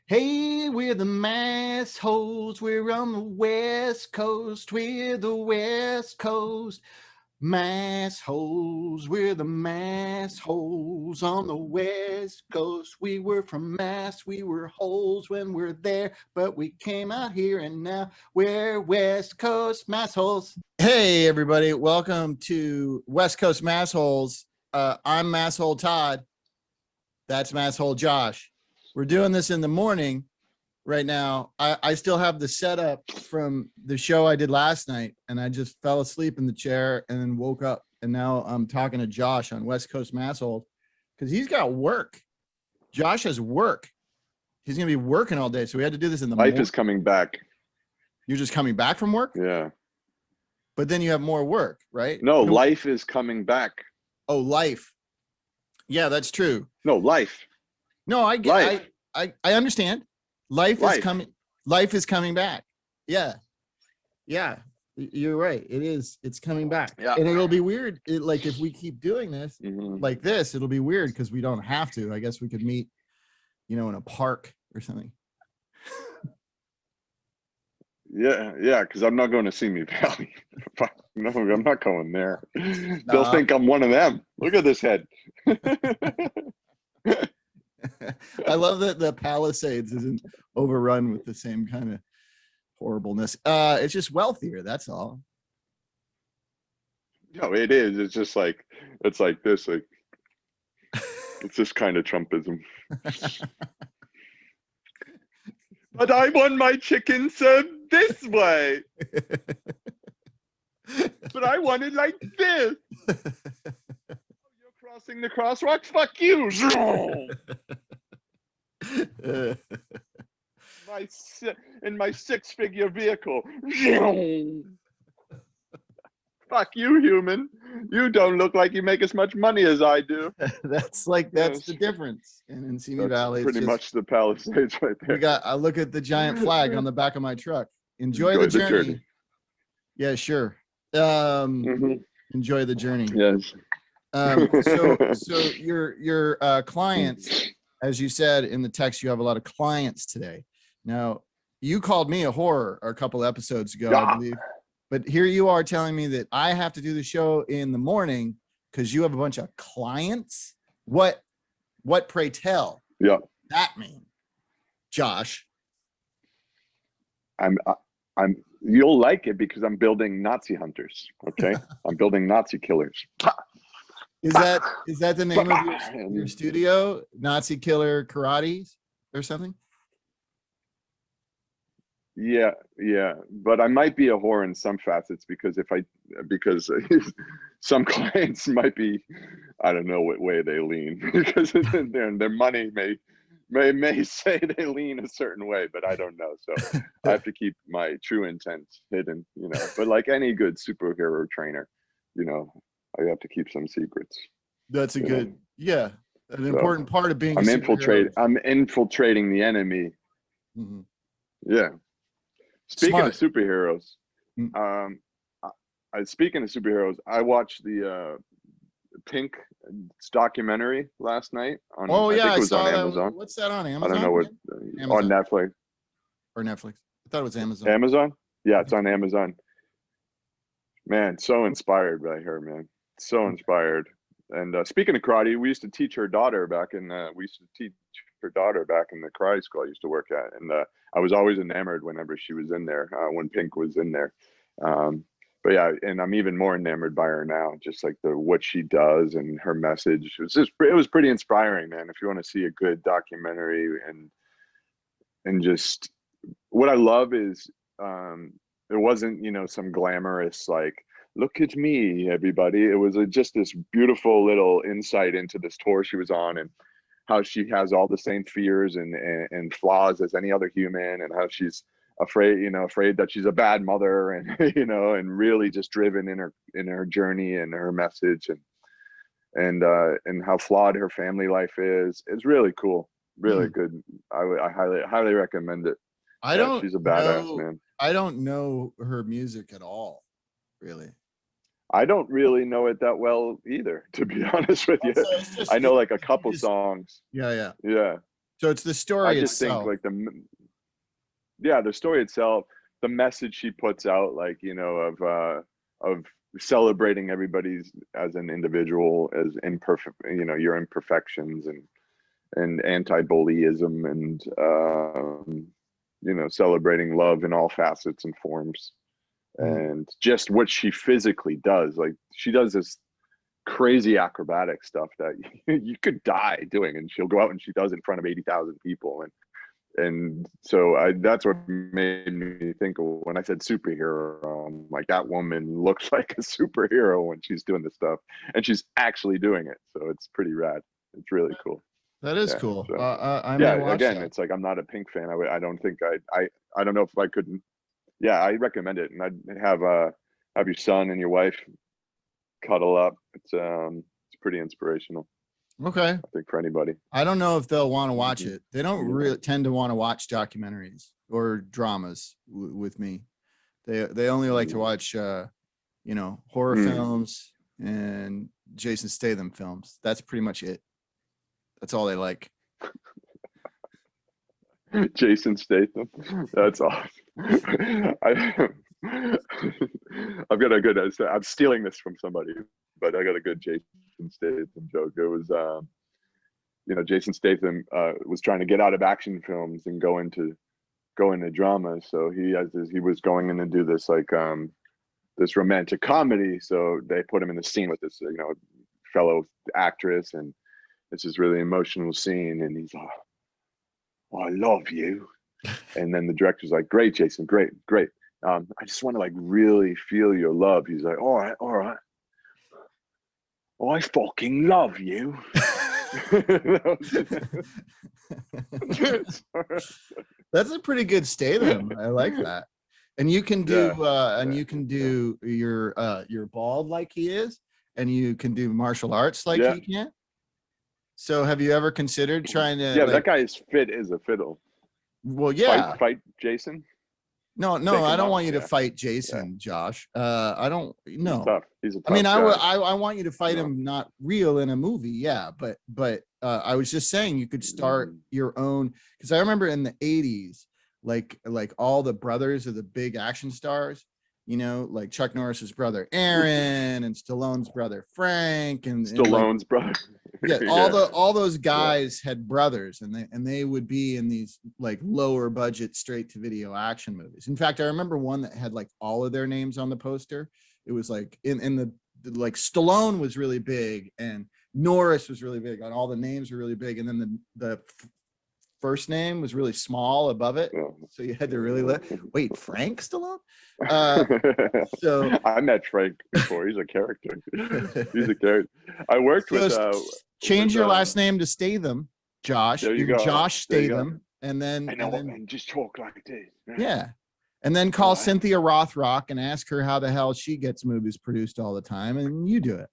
Hey, we're the Massholes. We're on the West Coast. We're the West Coast. Massholes. We're the Massholes on the West Coast. We were from Mass. We were holes when we're there, but we came out here and now we're West Coast Massholes. Hey, everybody. Welcome to West Coast Massholes. I'm Masshole Todd. That's Masshole Josh. We're doing this in the morning right now. I still have the setup from the show I did last night, and I just fell asleep in the chair and then woke up. And now I'm talking to Josh on West Coast Massholes because he's got work. Josh has work. He's going to be working all day. So we had to do this in the morning. Life is coming back. You're just coming back from work? Yeah. But then you have more work, right? No, life is coming back. Oh, life. Yeah, that's true. No, life. No, I get. I understand. Life is coming. Life is coming back. Yeah, you're right. It is. It's coming back. Yeah. And it'll be weird. Like if we keep doing this like this, it'll be weird because we don't have to. I guess we could meet, in a park or something. Yeah. Because I'm not going to Simi Valley. No, I'm not going there. They'll think I'm one of them. Look at this head. I love that the Palisades isn't overrun with the same kind of horribleness. It's just wealthier, that's all. No, it is. It's just like it's like this, like it's this kind of Trumpism. But I want my chicken served this way. But I want it like this. Crossing the crosswalks, fuck you. In my six-figure vehicle. Fuck you, human. You don't look like you make as much money as I do. That's the difference. And in Simi Valley, pretty much the Palisades right there. I look at the giant flag on the back of my truck. Enjoy the journey. Yeah, sure. Enjoy the journey. Yes. So your clients, as you said in the text, you have a lot of clients today. Now, you called me a whore a couple episodes ago, I believe. But here you are telling me that I have to do the show in the morning because you have a bunch of clients. What pray tell? Yeah. That mean, Josh? You'll like it because I'm building Nazi hunters. Okay. I'm building Nazi killers. Is that the name of your studio? Nazi Killer Karate or something? Yeah. But I might be a whore in some facets because some clients might be, I don't know what way they lean because their money may say they lean a certain way, but I don't know. So I have to keep my true intent hidden, but like any good superhero trainer, I have to keep some secrets. That's an important part of being. I'm infiltrating the enemy. Mm-hmm. Yeah. Speaking Smart. of superheroes, I watched the Pink documentary last night. I think it was on Amazon. What's that on Amazon? I don't know what on Netflix or Netflix. I thought it was Amazon. Amazon? Yeah, it's on Amazon. Man, so inspired by her, man. So inspired. And speaking of karate, we used to teach her daughter back in the karate school I used to work at, and I was always enamored whenever she was in there, when Pink was in there. But yeah, and I'm even more enamored by her now, just like what she does and her message. It was pretty inspiring, man. If you want to see a good documentary and just what I love is it wasn't some glamorous like, look at me, everybody. It was just this beautiful little insight into this tour she was on and how she has all the same fears and flaws as any other human, and how she's afraid that she's a bad mother, and and really just driven in her journey and her message, and how flawed her family life is. It's really cool, really good. I highly recommend it. She's a badass, man. I don't know her music at all, really. I don't really know it that well either, to be honest with you. I know like a couple songs. Yeah. So it's the I story just think itself. like the story itself, the message she puts out, like, you know, of celebrating everybody's as an individual, as imperfect, you know, your imperfections, and anti-bullyism, and you know, celebrating love in all facets and forms, and just what she physically does. Like, she does this crazy acrobatic stuff that you could die doing, and she'll go out and she does in front of 80,000 people. And so that's what made me think of when I said superhero. Like, that woman looks like a superhero when she's doing this stuff, and she's actually doing it. So it's pretty rad. It's really cool. That is Yeah. cool. So I may yeah, watch again, that. it's like, I'm not a Pink fan. I don't think I don't know if I could. Yeah, I recommend it, and I'd have your son and your wife cuddle up. It's pretty inspirational, Okay. I think, for anybody. I don't know if they'll want to watch Mhm. it. They don't really tend to want to watch documentaries or dramas with me. They only like to watch you know, horror films and Jason Statham films. That's pretty much it. That's all they like. Jason Statham. That's awesome. I've got a good. I'm stealing this from somebody, but I got a good Jason Statham joke. It was, you know, Jason Statham was trying to get out of action films and go into drama. So he was going in to do this, like, this romantic comedy. So they put him in the scene with this, you know, fellow actress, and it's this really emotional scene, and he's like, oh, I love you. And then the director's like, great, Jason, great. I just want to, like, really feel your love. He's like, all right. I fucking love you. That's a pretty good Statham. I like that. And you can do you're bald like he is, and you can do martial arts like he can. So have you ever considered trying to? Yeah, like, that guy is fit as a fiddle. Well, yeah. Fight Jason. No, I don't want you to fight Jason, Josh. I don't. No, he's tough. He's a tough I mean, guy. I want you to fight him, not real in a movie. Yeah, but I was just saying you could start your own, because I remember in the 80s, like all the brothers of the big action stars, you know, like Chuck Norris's brother Aaron and Stallone's brother Frank, and Stallone's brother. Yeah, all those guys had brothers, and they would be in these like lower budget straight to video action movies. In fact, I remember one that had like all of their names on the poster. It was like in the like Stallone was really big, and Norris was really big, and all the names were really big, and then the first name was really small above it, so you had to really wait, Frank Stallone. So I met Frank before. He's a character. He's a character. I worked with. Change your last name to Statham, Josh. There you go. Josh Statham, and then and just talk like this. Yeah, and then call Cynthia Rothrock and ask her how the hell she gets movies produced all the time, and you do it.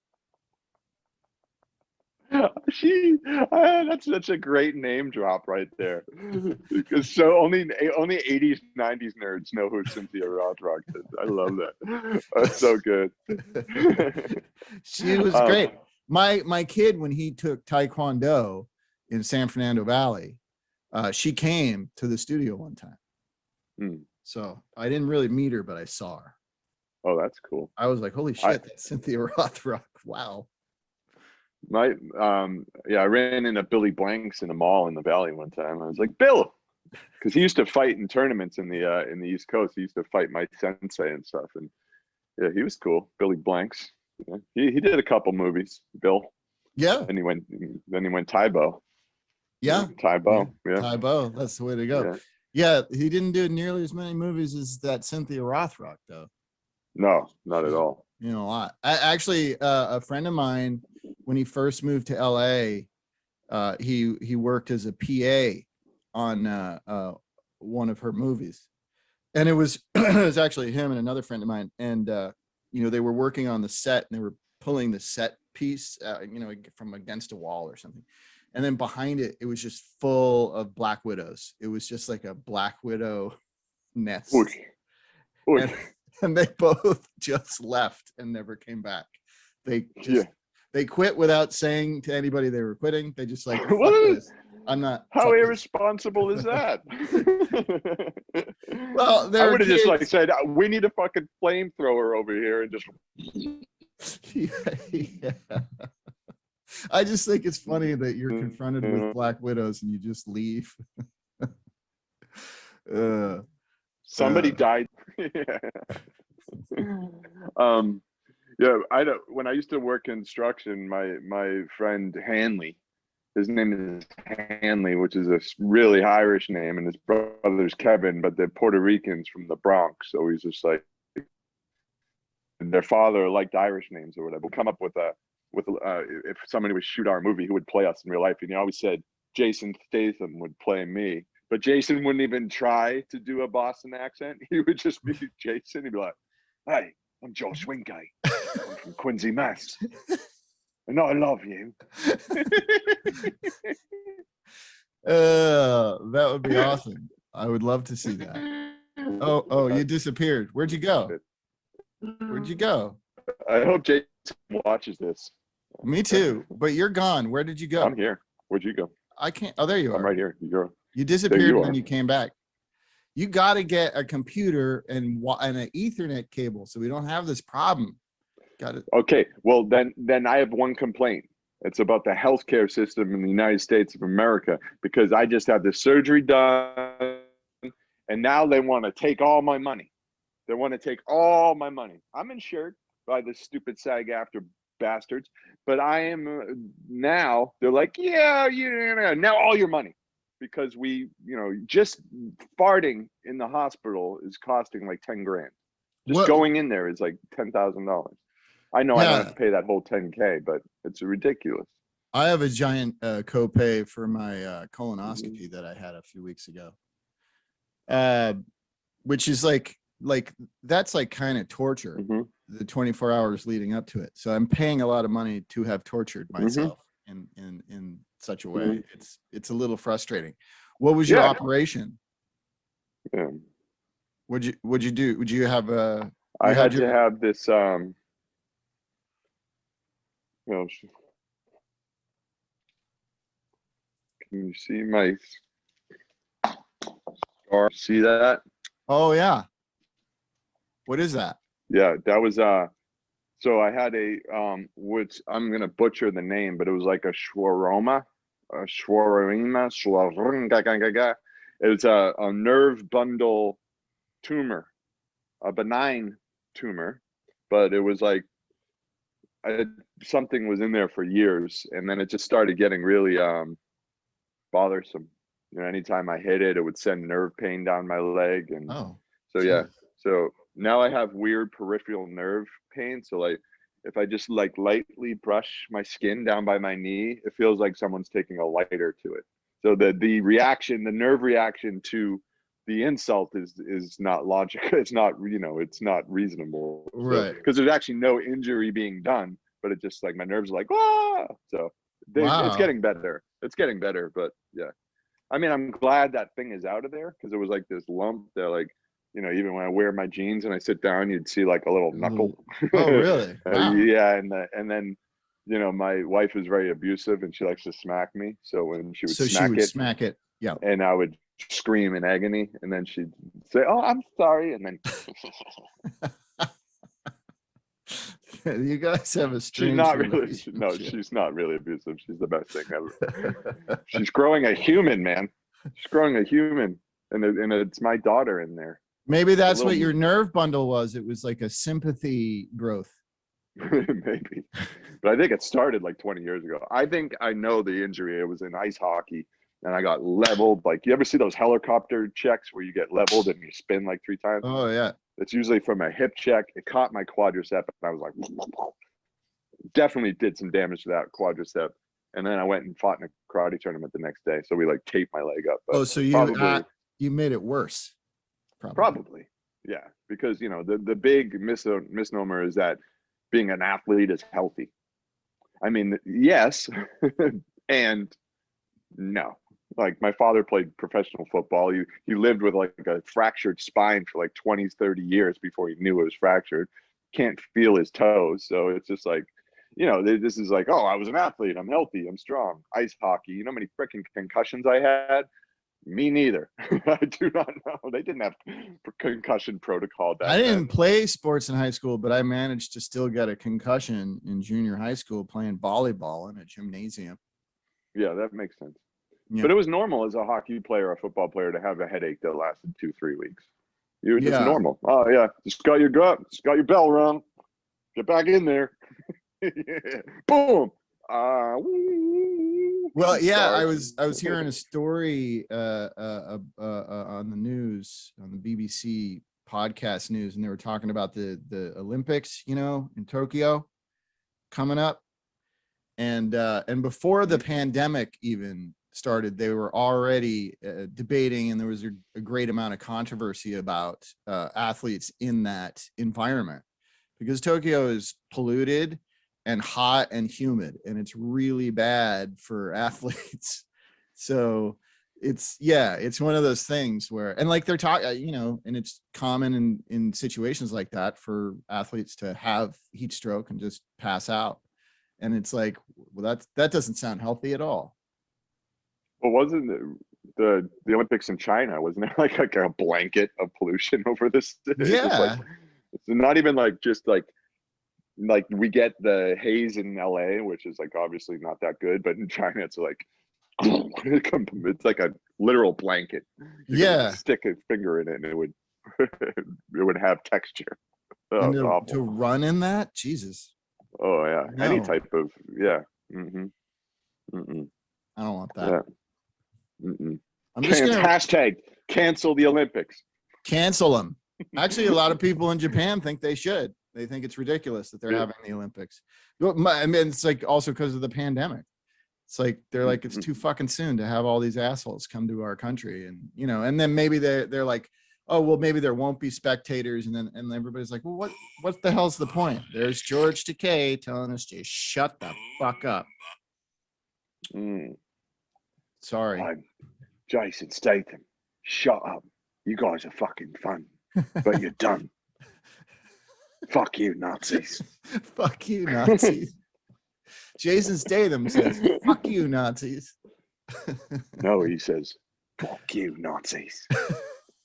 That's such a great name drop right there. So only 80s 90s nerds know who Cynthia Rothrock is. I love that. That's so good. She was great. My kid, when he took Taekwondo in San Fernando Valley, she came to the studio one time. So I didn't really meet her, but I saw her. Oh, that's cool. I was like, holy shit, that's Cynthia Rothrock. Wow. I ran into Billy Blanks in a mall in the Valley one time. I was like, Bill, because he used to fight in tournaments in the East Coast. He used to fight my sensei and stuff, and yeah, he was cool. Billy Blanks. Yeah. He did a couple movies, Bill. Yeah. And he went Taibo. Yeah. Taibo. Yeah. Taibo. That's the way to go. Yeah. He didn't do nearly as many movies as that Cynthia Rothrock, though. No, not at all. You know, a lot. Actually, a friend of mine, when he first moved to LA, he worked as a PA on one of her movies, and it was it was actually him and another friend of mine, and you know, they were working on the set, and they were pulling the set piece, you know, from against a wall or something, and then behind it, it was just full of black widows. It was just like a black widow nest. And they both just left and never came back. They quit without saying to anybody they were quitting. They just like, fuck this. I'm not. How irresponsible is that? Well, I there are would have just like kids. said, we need a fucking flamethrower over here and just. Yeah. I just think it's funny that you're confronted with black widows and you just leave. Somebody died. Yeah. Yeah, I don't. When I used to work construction, my friend Hanley, his name is Hanley, which is a really Irish name, and his brother's Kevin, but they're Puerto Ricans from the Bronx. So he's just like, their father liked Irish names or whatever. We'll come up with if somebody would shoot our movie, who would play us in real life, and he always said Jason Statham would play me, but Jason wouldn't even try to do a Boston accent. He would just be Jason. He'd be like, "Hey, I'm Josh Wingate. I'm from Quincy, Mass. And I love you." That would be awesome. I would love to see that. Oh, you disappeared. Where'd you go? Where'd you go? I hope Jason watches this. Me too, but you're gone. Where did you go? I'm here. Where'd you go? I can't. Oh, there you are. I'm right here. You disappeared and then you came back. You got to get a computer and an Ethernet cable so we don't have this problem. Got it. Okay. Well, then I have one complaint. It's about the healthcare system in the United States of America, because I just had the surgery done and now they want to take all my money. They want to take all my money. I'm insured by the stupid SAG-AFTRA bastards, but I am now. They're like, yeah, now all your money, because just farting in the hospital is costing like 10 grand. Just going in there is like $10,000. I know I don't have to pay that whole 10K, but it's ridiculous. I have a giant copay for my colonoscopy that I had a few weeks ago, which is like that's like kind of torture. The 24 hours leading up to it. So I'm paying a lot of money to have tortured myself in such a way. It's a little frustrating. What was your operation? Yeah. What'd you do? Would you have a? I had to have this. Can you see my scar? See that? Oh yeah. What is that? Yeah, that was so I had a which I'm gonna butcher the name, but it was like a schwaroma. It was a nerve bundle tumor, a benign tumor, but it was like something was in there for years, and then it just started getting really bothersome. Anytime I hit it, it would send nerve pain down my leg, and so now I have weird peripheral nerve pain. So like, if I just like lightly brush my skin down by my knee, it feels like someone's taking a lighter to it. So the nerve reaction to the insult is not logical. It's not, it's not reasonable. Right. Because there's actually no injury being done, but it just like my nerves are like, ah. So it's getting better. It's getting better, but yeah. I mean, I'm glad that thing is out of there, because it was like this lump that like, even when I wear my jeans and I sit down, you'd see like a little knuckle. Oh, really? Wow. Yeah, and then, my wife is very abusive and she likes to smack me. So when she would smack it, yeah, and I would scream in agony, and then she'd say, "Oh, I'm sorry," and then you guys have a strange. She's not really. No, she's not really abusive. She's the best thing ever. She's growing a human, man. She's growing a human, and it's my daughter in there. Maybe that's what your nerve bundle was. It was like a sympathy growth. Maybe, but I think it started like 20 years ago. I think I know the injury. It was in ice hockey, and I got leveled. Like, you ever see those helicopter checks where you get leveled and you spin like 3 times? Oh yeah. It's usually from a hip check. It caught my quadricep, and I was like, definitely did some damage to that quadricep. And then I went and fought in a karate tournament the next day. So we like taped my leg up. But so you made it worse. Probably, yeah, because the big misnomer is that being an athlete is healthy. I mean, yes, and no. Like, my father played professional football. He lived with like a fractured spine for like 20, 30 years before he knew it was fractured. Can't feel his toes. So it's just like, this is like, oh, I was an athlete. I'm healthy. I'm strong. Ice hockey. You know how many freaking concussions I had? Me neither. I do not know. They didn't have concussion protocol back I didn't then. play sports in high school, but I managed to still get a concussion in junior high school playing volleyball in a gymnasium. Yeah, that makes sense. Yeah. But it was normal as a hockey player or a football player to have a headache that lasted 2-3 weeks. You were just normal. Oh yeah, just got your bell rung. Get back in there. Boom. Well, yeah, I was hearing a story on the news, on the BBC podcast news, and they were talking about the Olympics, in Tokyo coming up, and before the pandemic even started, they were already debating, and there was a great amount of controversy about athletes in that environment, because Tokyo is polluted and hot and humid, and it's really bad for athletes. So it's one of those things where, and like they're talking, and it's common in situations like that for athletes to have heat stroke and just pass out. And it's like, well, that doesn't sound healthy at all. Well, wasn't the Olympics in China, wasn't there like a blanket of pollution over this? Yeah. It's not even like just like we get the haze in LA, which is like obviously not that good, but in China it's like it's like a literal blanket. You could stick a finger in it and it would have texture. Oh, and to run in that, Jesus. Oh yeah, no. Any type of I don't want that. I'm just gonna hashtag cancel the Olympics. Cancel them. Actually, a lot of people in Japan think they should. They think it's ridiculous that they're having the Olympics. I mean, it's like also because of the pandemic. It's like they're like, it's too fucking soon to have all these assholes come to our country, and and then maybe they're like, oh well, maybe there won't be spectators, and everybody's like, well, what the hell's the point? There's George Takei telling us to shut the fuck up. Sorry, I'm Jason Statham. Shut up. You guys are fucking fun, but you're done. Fuck you, Nazis. Fuck you, Nazis. Jason Statham says, fuck you, Nazis. No, he says, fuck you, Nazis.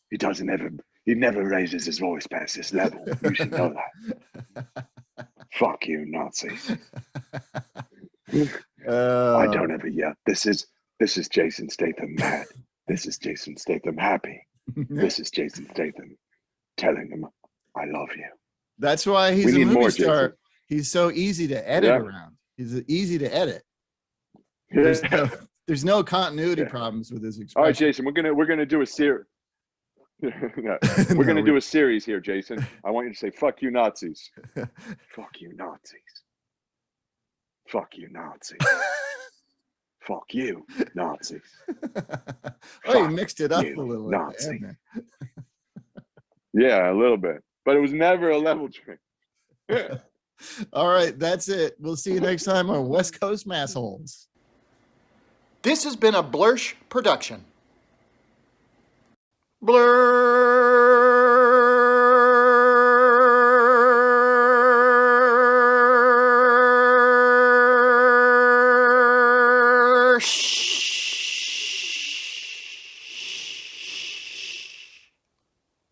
He never raises his voice past this level. You should know that. Fuck you, Nazis. I don't ever yell. This is Jason Statham mad. This is Jason Statham happy. This is Jason Statham telling him, I love you. That's why he's a movie star. He's so easy to edit around. He's easy to edit. There's no continuity problems with his expression. All right, Jason, we're gonna do a series. We're gonna do a series here, Jason. I want you to say "fuck you, Nazis." Fuck you, Nazis. Fuck you, Nazis. Fuck you, Nazis. Oh, you mixed it up a little, Nazi. Yeah, a little bit, but it was never a level train. All right, that's it. We'll see you next time on West Coast Massholes. This has been a Blursh production. Blur.